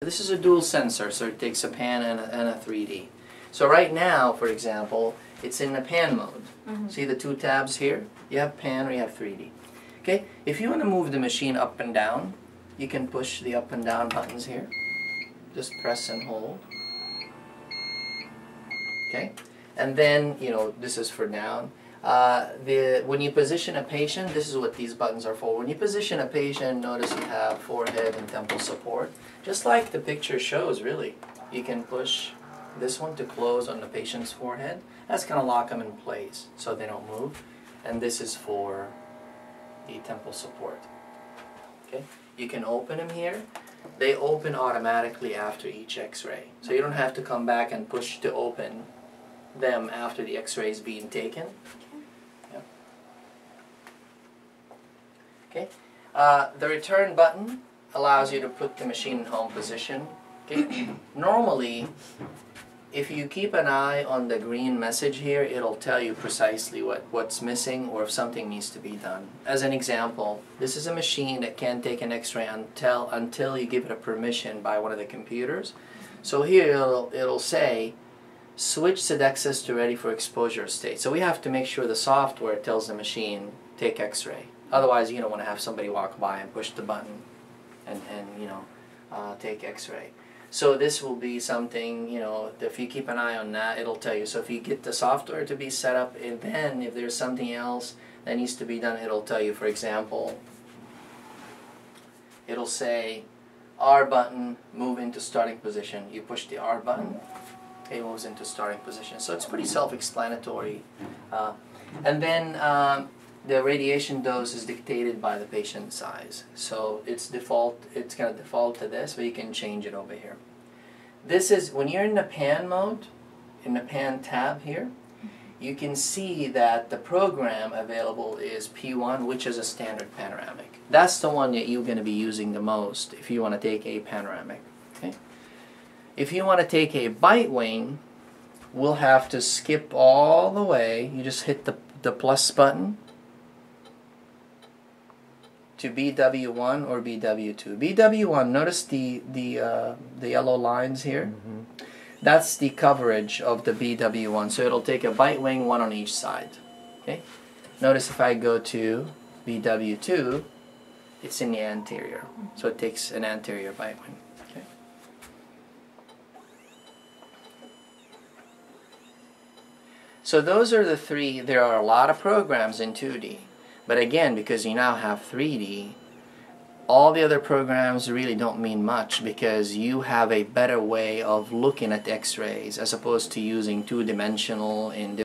This is a dual sensor, so it takes a pan and a 3D. So right now, for example, it's in the pan mode. See the two tabs here? You have pan or you have 3D. Okay, if you want to move the machine up and down, you can push the up and down buttons here. Just press and hold. Okay, and then, you know, this is for down. When you position a patient, this is what these buttons are for. When you position a patient, notice you have forehead and temple support. Just like the picture shows, really. You can push this one to close on the patient's forehead. That's going to lock them in place so they don't move. And this is for the temple support. Okay, you can open them here. They open automatically after each x-ray. So you don't have to come back and push to open them after the x-ray is being taken. Yep. Okay. The return button allows you to put the machine in home position. Okay. Normally, if you keep an eye on the green message here, it'll tell you precisely what's missing or if something needs to be done. As an example, this is a machine that can't take an x-ray until you give it a permission by one of the computers. So here it'll say switch Sedexus to ready for exposure state. So we have to make sure the software tells the machine take x-ray. Otherwise you don't want to have somebody walk by and push the button and you know, take x-ray. So this will be something, you know, if you keep an eye on that, it'll tell you. So if you get the software to be set up, and then if there's something else that needs to be done, it'll tell you. For example, it'll say R button, move into starting position. You push the R button, it moves into starting position. So it's pretty self-explanatory. And then the radiation dose is dictated by the patient size. So it's going to default to this, but you can change it over here. This is, when you're in the pan mode, in the pan tab here, you can see that the program available is P1, which is a standard panoramic. That's the one that you're going to be using the most if you want to take a panoramic. Okay? If you want to take a bite wing, we'll have to skip all the way. You just hit the plus button to BW1 or BW2. BW1, notice the yellow lines here? That's the coverage of the BW1. So it'll take a bite wing, one on each side. Okay? Notice if I go to BW2, it's in the anterior. So it takes an anterior bite wing. Okay? So those are the three. There are a lot of programs in 2D. But again, because you now have 3D, all the other programs really don't mean much because you have a better way of looking at X-rays as opposed to using two-dimensional in